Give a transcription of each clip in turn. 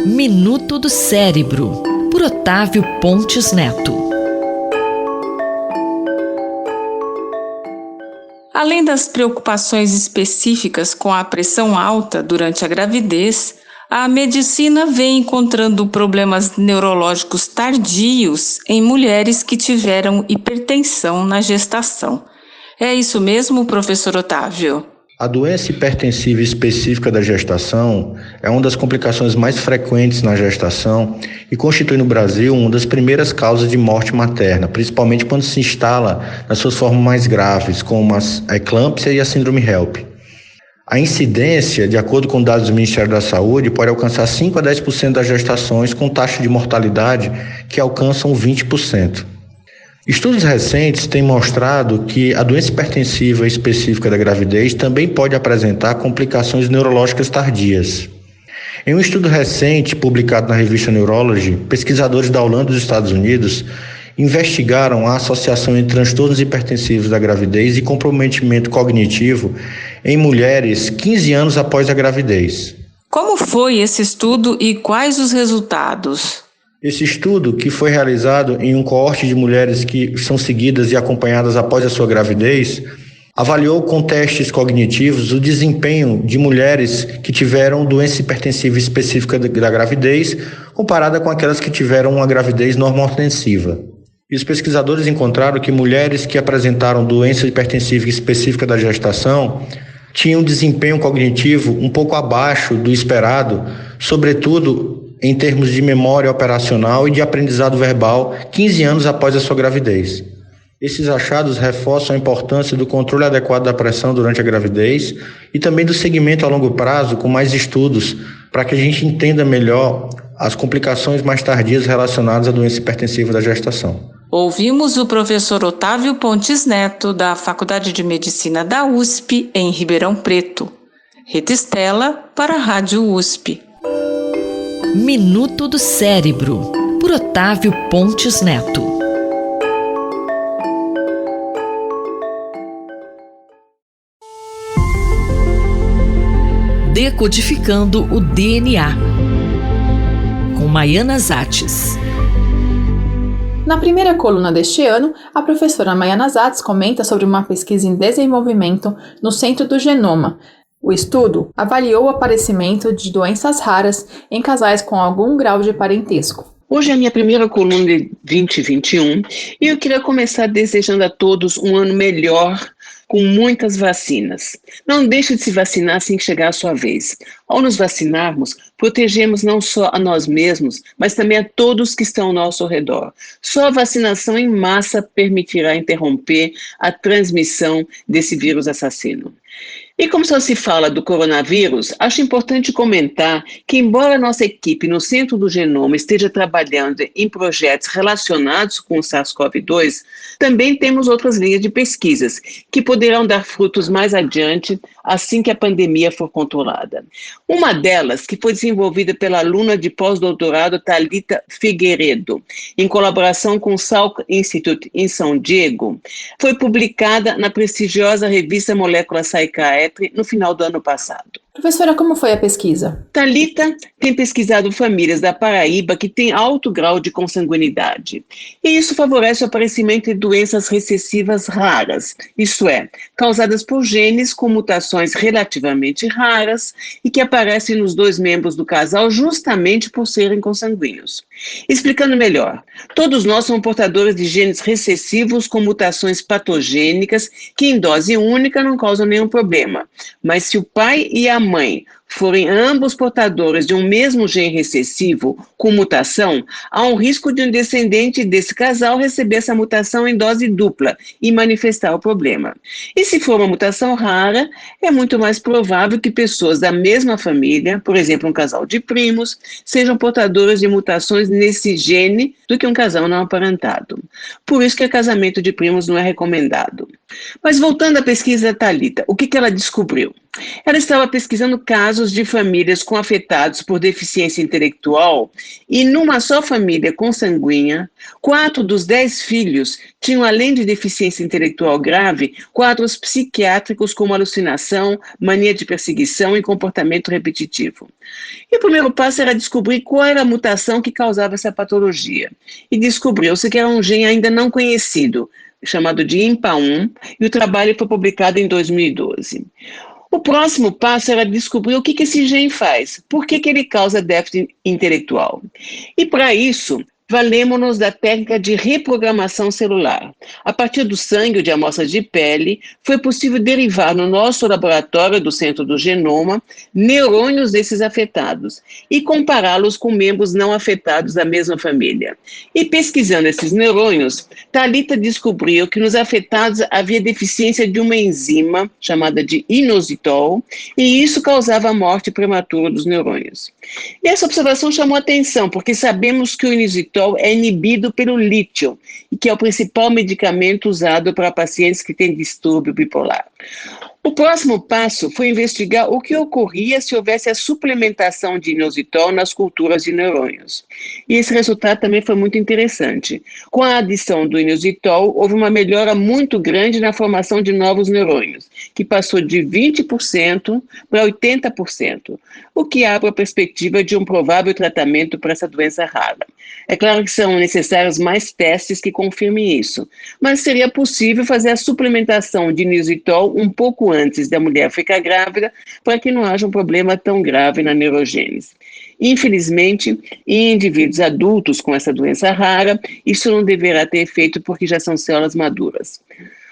Minuto do Cérebro, por Otávio Pontes Neto. Além das preocupações específicas com a pressão alta durante a gravidez, a medicina vem encontrando problemas neurológicos tardios em mulheres que tiveram hipertensão na gestação. É isso mesmo, professor Otávio? A doença hipertensiva específica da gestação é uma das complicações mais frequentes na gestação e constitui no Brasil uma das primeiras causas de morte materna, principalmente quando se instala nas suas formas mais graves, como a eclâmpsia e a síndrome HELP. A incidência, de acordo com dados do Ministério da Saúde, pode alcançar 5 a 10% das gestações com taxa de mortalidade que alcançam 20%. Estudos recentes têm mostrado que a doença hipertensiva específica da gravidez também pode apresentar complicações neurológicas tardias. Em um estudo recente publicado na revista Neurology, pesquisadores da Holanda e dos Estados Unidos investigaram a associação entre transtornos hipertensivos da gravidez e comprometimento cognitivo em mulheres 15 anos após a gravidez. Como foi esse estudo e quais os resultados? Esse estudo, que foi realizado em um coorte de mulheres que são seguidas e acompanhadas após a sua gravidez, avaliou com testes cognitivos o desempenho de mulheres que tiveram doença hipertensiva específica da gravidez, comparada com aquelas que tiveram uma gravidez normotensiva. E os pesquisadores encontraram que mulheres que apresentaram doença hipertensiva específica da gestação tinham um desempenho cognitivo um pouco abaixo do esperado, sobretudo em termos de memória operacional e de aprendizado verbal 15 anos após a sua gravidez. Esses achados reforçam a importância do controle adequado da pressão durante a gravidez e também do seguimento a longo prazo com mais estudos para que a gente entenda melhor as complicações mais tardias relacionadas à doença hipertensiva da gestação. Ouvimos o professor Otávio Pontes Neto, da Faculdade de Medicina da USP, em Ribeirão Preto. Rita Estela, para a Rádio USP. Minuto do Cérebro, por Otávio Pontes Neto. Decodificando o DNA, com Maiana Zates. Na primeira coluna deste ano, a professora Maiana Zates comenta sobre uma pesquisa em desenvolvimento no Centro do Genoma. O estudo avaliou o aparecimento de doenças raras em casais com algum grau de parentesco. Hoje é a minha primeira coluna de 2021 e eu queria começar desejando a todos um ano melhor, com muitas vacinas. Não deixe de se vacinar assim que chegar a sua vez. Ao nos vacinarmos, protegemos não só a nós mesmos, mas também a todos que estão ao nosso redor. Só a vacinação em massa permitirá interromper a transmissão desse vírus assassino. E como só se fala do coronavírus, acho importante comentar que, embora a nossa equipe no Centro do Genoma esteja trabalhando em projetos relacionados com o SARS-CoV-2, também temos outras linhas de pesquisas que poderão dar frutos mais adiante, assim que a pandemia for controlada. Uma delas, que foi desenvolvida pela aluna de pós-doutorado Thalita Figueiredo, em colaboração com o Salk Institute em São Diego, foi publicada na prestigiosa revista Molecular Psychiatry no final do ano passado. Professora, como foi a pesquisa? Thalita tem pesquisado famílias da Paraíba que têm alto grau de consanguinidade. E isso favorece o aparecimento de doenças recessivas raras, isto é, causadas por genes com mutações relativamente raras e que aparecem nos dois membros do casal justamente por serem consanguíneos. Explicando melhor, todos nós somos portadores de genes recessivos com mutações patogênicas que em dose única não causam nenhum problema, mas se o pai e a mãe forem ambos portadores de um mesmo gene recessivo com mutação, há um risco de um descendente desse casal receber essa mutação em dose dupla e manifestar o problema. E se for uma mutação rara, é muito mais provável que pessoas da mesma família, por exemplo, um casal de primos, sejam portadores de mutações nesse gene do que um casal não aparentado. Por isso que o casamento de primos não é recomendado. Mas voltando à pesquisa da Thalita, o que ela descobriu? Ela estava pesquisando casos casos de famílias com afetados por deficiência intelectual e numa só família consanguínea, 4 dos 10 filhos tinham, além de deficiência intelectual grave, quadros psiquiátricos como alucinação, mania de perseguição e comportamento repetitivo. E o primeiro passo era descobrir qual era a mutação que causava essa patologia. E descobriu-se que era um gene ainda não conhecido, chamado de IMPA1, e o trabalho foi publicado em 2012. O próximo passo era descobrir o que esse gene faz, por que ele causa déficit intelectual. E para isso, valemos-nos da técnica de reprogramação celular. A partir do sangue ou de amostras de pele, foi possível derivar no nosso laboratório do Centro do Genoma neurônios desses afetados e compará-los com membros não afetados da mesma família. E pesquisando esses neurônios, Thalita descobriu que nos afetados havia deficiência de uma enzima chamada de inositol, e isso causava a morte prematura dos neurônios. E essa observação chamou atenção, porque sabemos que o inositol é inibido pelo lítio, que é o principal medicamento usado para pacientes que têm distúrbio bipolar. O próximo passo foi investigar o que ocorria se houvesse a suplementação de inositol nas culturas de neurônios. E esse resultado também foi muito interessante. Com a adição do inositol, houve uma melhora muito grande na formação de novos neurônios, que passou de 20% para 80%, o que abre a perspectiva de um provável tratamento para essa doença rara. É claro que são necessários mais testes que confirmem isso, mas seria possível fazer a suplementação de inositol um pouco antes da mulher ficar grávida, para que não haja um problema tão grave na neurogênese. Infelizmente, em indivíduos adultos com essa doença rara, isso não deverá ter efeito porque já são células maduras.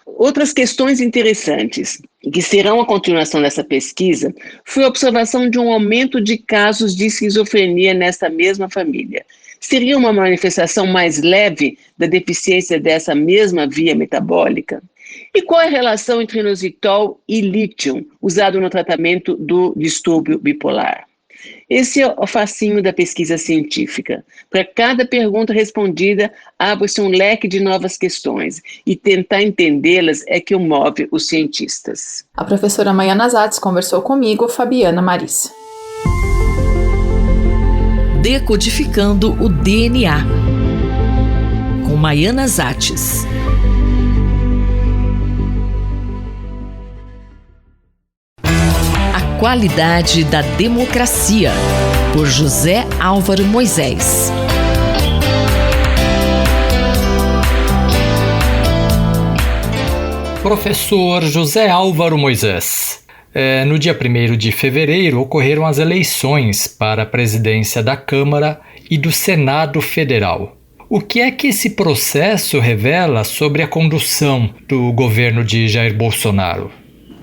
Outras questões interessantes, que serão a continuação dessa pesquisa, foi a observação de um aumento de casos de esquizofrenia nessa mesma família. Seria uma manifestação mais leve da deficiência dessa mesma via metabólica? E qual é a relação entre inositol e lítio, usado no tratamento do distúrbio bipolar? Esse é o fascínio da pesquisa científica. Para cada pergunta respondida, abre-se um leque de novas questões, e tentar entendê-las é que move os cientistas. A professora Maiana Zatz conversou comigo, Fabiana Marissa. Decodificando o DNA, com Maiana Zatz. A qualidade da democracia, por José Álvaro Moisés. Professor José Álvaro Moisés. No dia 1º de fevereiro ocorreram as eleições para a presidência da Câmara e do Senado Federal. O que é que esse processo revela sobre a condução do governo de Jair Bolsonaro?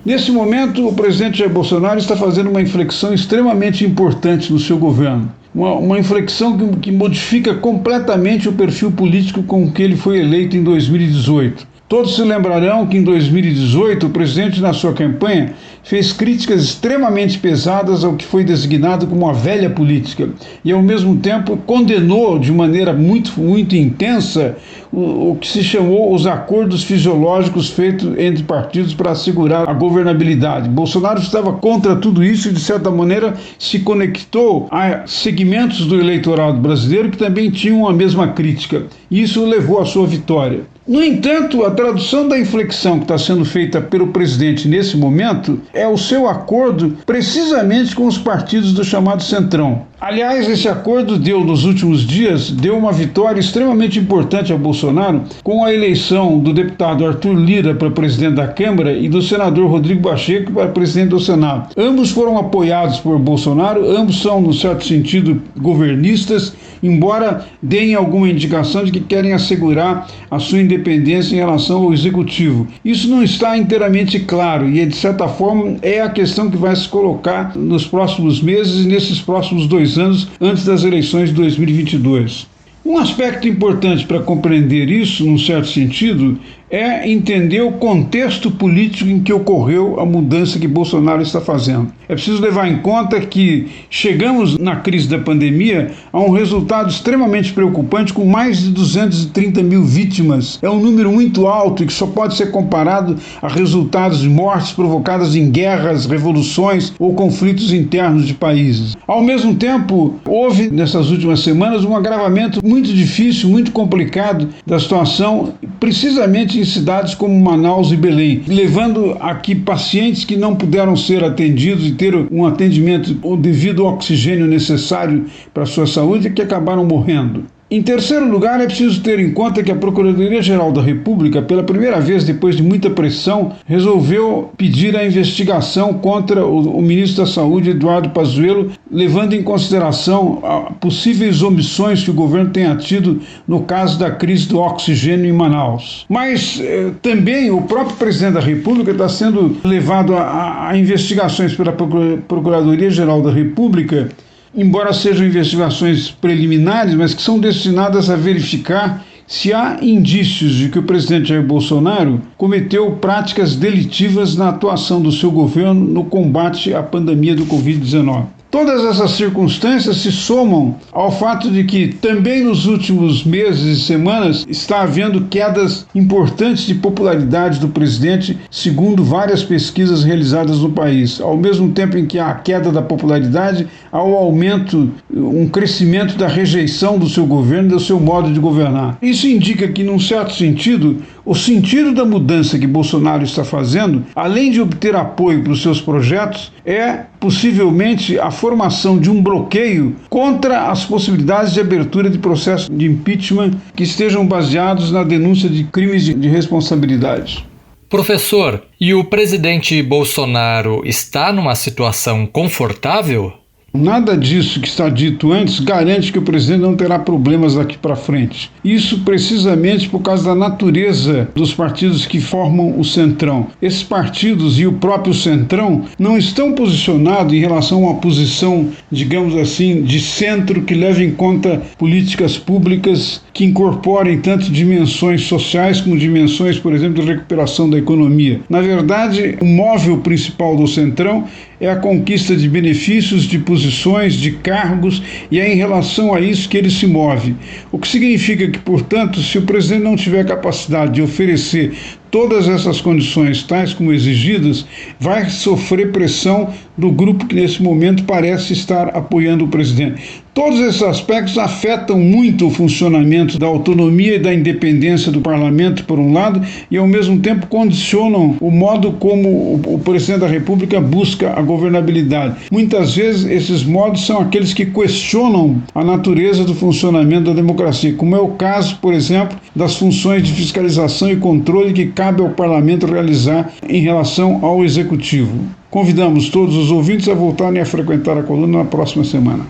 Nesse momento, o presidente Jair Bolsonaro está fazendo uma inflexão extremamente importante no seu governo. Uma inflexão que modifica completamente o perfil político com que ele foi eleito em 2018. Todos se lembrarão que em 2018 o presidente, na sua campanha, fez críticas extremamente pesadas ao que foi designado como uma velha política e, ao mesmo tempo, condenou de maneira muito intensa o que se chamou os acordos fisiológicos feitos entre partidos para assegurar a governabilidade. Bolsonaro estava contra tudo isso e, de certa maneira, se conectou a segmentos do eleitorado brasileiro que também tinham a mesma crítica. Isso levou à sua vitória. No entanto, a tradução da inflexão que está sendo feita pelo presidente nesse momento é o seu acordo precisamente com os partidos do chamado Centrão. Aliás, esse acordo nos últimos dias, deu uma vitória extremamente importante a Bolsonaro com a eleição do deputado Arthur Lira para presidente da Câmara e do senador Rodrigo Pacheco para presidente do Senado. Ambos foram apoiados por Bolsonaro, ambos são, no certo sentido, governistas, embora deem alguma indicação de que querem assegurar a sua independência em relação ao executivo. Isso não está inteiramente claro e, de certa forma, é a questão que vai se colocar nos próximos meses e nesses próximos 2 anos antes das eleições de 2022. Um aspecto importante para compreender isso, num certo sentido, é entender o contexto político em que ocorreu a mudança que Bolsonaro está fazendo. É preciso levar em conta que chegamos na crise da pandemia a um resultado extremamente preocupante, com mais de 230 mil vítimas. É um número muito alto e que só pode ser comparado a resultados de mortes provocadas em guerras, revoluções ou conflitos internos de países. Ao mesmo tempo, houve nessas últimas semanas um agravamento muito difícil, muito complicado da situação, precisamente em cidades como Manaus e Belém, levando aqui pacientes que não puderam ser atendidos e ter um atendimento devido ao oxigênio necessário para a sua saúde, que acabaram morrendo. Em terceiro lugar, é preciso ter em conta que a Procuradoria-Geral da República, pela primeira vez depois de muita pressão, resolveu pedir a investigação contra o ministro da Saúde, Eduardo Pazuello, levando em consideração possíveis omissões que o governo tenha tido no caso da crise do oxigênio em Manaus. Mas também o próprio presidente da República está sendo levado a investigações pela Procuradoria-Geral da República, embora sejam investigações preliminares, mas que são destinadas a verificar se há indícios de que o presidente Jair Bolsonaro cometeu práticas delitivas na atuação do seu governo no combate à pandemia do Covid-19. Todas essas circunstâncias se somam ao fato de que também nos últimos meses e semanas está havendo quedas importantes de popularidade do presidente, segundo várias pesquisas realizadas no país. Ao mesmo tempo em que há a queda da popularidade, há o aumento, um crescimento da rejeição do seu governo, do seu modo de governar. Isso indica que, num certo sentido, o sentido da mudança que Bolsonaro está fazendo, além de obter apoio para os seus projetos, é possivelmente a formação de um bloqueio contra as possibilidades de abertura de processos de impeachment que estejam baseados na denúncia de crimes de responsabilidade. Professor, e o presidente Bolsonaro está numa situação confortável? Nada disso que está dito antes garante que o presidente não terá problemas daqui para frente. Isso precisamente por causa da natureza dos partidos que formam o Centrão. Esses partidos e o próprio Centrão não estão posicionados em relação a uma posição, digamos assim, de centro que leve em conta políticas públicas que incorporem tanto dimensões sociais como dimensões, por exemplo, de recuperação da economia. Na verdade, o móvel principal do Centrão é a conquista de benefícios, de posições, de cargos, e é em relação a isso que ele se move. O que significa que, portanto, se o presidente não tiver capacidade de oferecer todas essas condições, tais como exigidas, vai sofrer pressão do grupo que nesse momento parece estar apoiando o presidente. Todos esses aspectos afetam muito o funcionamento da autonomia e da independência do parlamento, por um lado, e ao mesmo tempo condicionam o modo como o presidente da República busca a governabilidade. Muitas vezes esses modos são aqueles que questionam a natureza do funcionamento da democracia, como é o caso, por exemplo, das funções de fiscalização e controle que cabe ao parlamento realizar em relação ao executivo. Convidamos todos os ouvintes a voltarem a frequentar a coluna na próxima semana.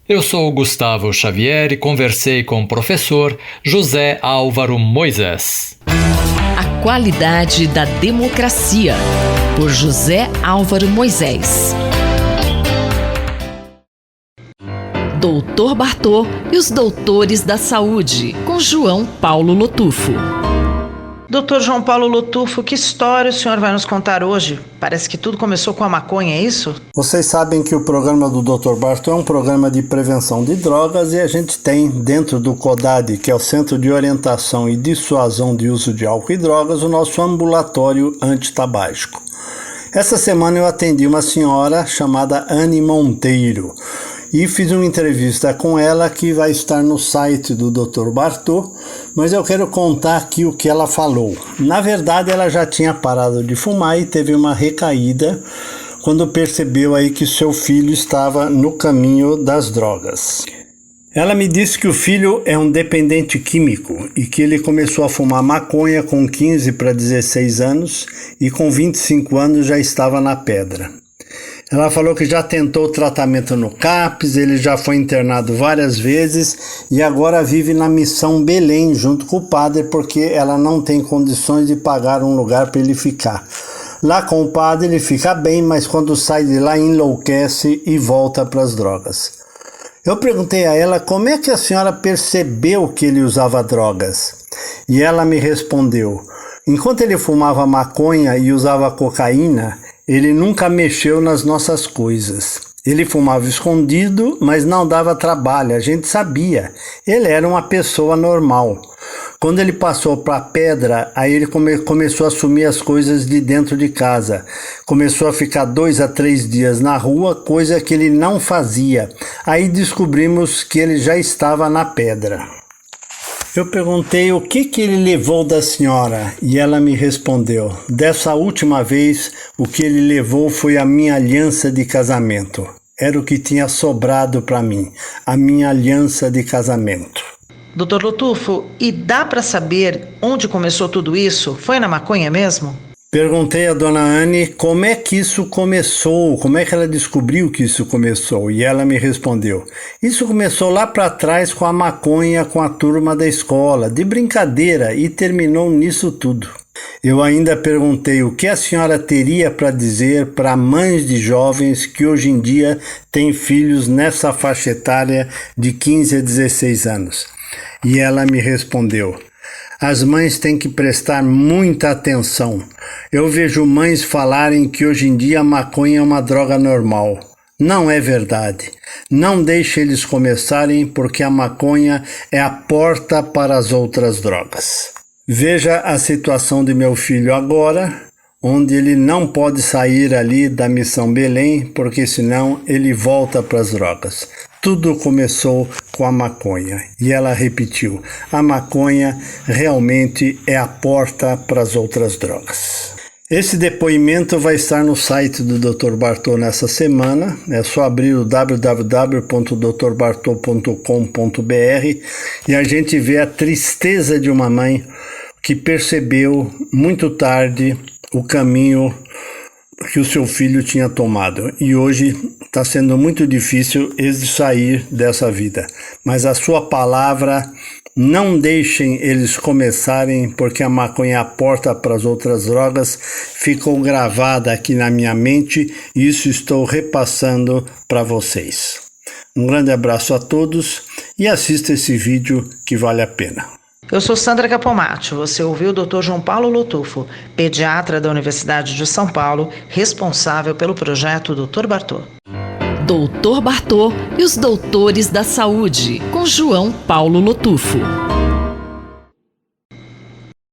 Eu sou o Gustavo Xavier e conversei com o professor José Álvaro Moisés. A qualidade da democracia, por José Álvaro Moisés. Doutor Bartô e os Doutores da Saúde, com João Paulo Lotufo. Doutor João Paulo Lotufo, que história o senhor vai nos contar hoje? Parece que tudo começou com a maconha, é isso? Vocês sabem que o programa do Dr. Bartô é um programa de prevenção de drogas e a gente tem dentro do CODAD, que é o Centro de Orientação e Dissuasão de Uso de Álcool e Drogas, o nosso ambulatório antitabágico. Essa semana eu atendi uma senhora chamada Anne Monteiro e fiz uma entrevista com ela que vai estar no site do Dr. Bartô, mas eu quero contar aqui o que ela falou. Na verdade, ela já tinha parado de fumar e teve uma recaída quando percebeu aí que seu filho estava no caminho das drogas. Ela me disse que o filho é um dependente químico e que ele começou a fumar maconha com 15 para 16 anos e com 25 anos já estava na pedra. Ela falou que já tentou tratamento no CAPS, ele já foi internado várias vezes e agora vive na Missão Belém junto com o padre porque ela não tem condições de pagar um lugar para ele ficar. Lá com o padre ele fica bem, mas quando sai de lá enlouquece e volta para as drogas. Eu perguntei a ela como é que a senhora percebeu que ele usava drogas. E ela me respondeu: Enquanto ele fumava maconha e usava cocaína, ele nunca mexeu nas nossas coisas. Ele fumava escondido, mas não dava trabalho, a gente sabia. Ele era uma pessoa normal. Quando ele passou para a pedra, aí ele começou a assumir as coisas de dentro de casa. Começou a ficar 2 a 3 dias na rua, coisa que ele não fazia. Aí descobrimos que ele já estava na pedra. Eu perguntei o que ele levou da senhora e ela me respondeu: dessa última vez, o que ele levou foi a minha aliança de casamento. Era o que tinha sobrado para mim, a minha aliança de casamento. Doutor Lotufo, e dá para saber onde começou tudo isso? Foi na maconha mesmo? Perguntei à dona Anne como é que isso começou, como é que ela descobriu que isso começou, e ela me respondeu: isso começou lá para trás com a maconha, com a turma da escola, de brincadeira, e terminou nisso tudo. Eu ainda perguntei o que a senhora teria para dizer para mães de jovens que hoje em dia têm filhos nessa faixa etária de 15 a 16 anos. E ela me respondeu: as mães têm que prestar muita atenção. Eu vejo mães falarem que hoje em dia a maconha é uma droga normal. Não é verdade. Não deixe eles começarem, porque a maconha é a porta para as outras drogas. Veja a situação de meu filho agora, onde ele não pode sair ali da Missão Belém, porque senão ele volta para as drogas. Tudo começou com a maconha. E ela repetiu: a maconha realmente é a porta para as outras drogas. Esse depoimento vai estar no site do Dr. Bartô nessa semana. É só abrir o www.drbartô.com.br e a gente vê a tristeza de uma mãe que percebeu muito tarde o caminho que o seu filho tinha tomado. E hoje está sendo muito difícil ele sair dessa vida. Mas a sua palavra, não deixem eles começarem, porque a maconha é a porta para as outras drogas, ficou gravada aqui na minha mente e isso estou repassando para vocês. Um grande abraço a todos e assista esse vídeo que vale a pena. Eu sou Sandra Capomatto, você ouviu o Dr. João Paulo Lotufo, pediatra da Universidade de São Paulo, responsável pelo projeto Dr. Bartô. Dr. Bartô e os Doutores da Saúde, com João Paulo Lotufo.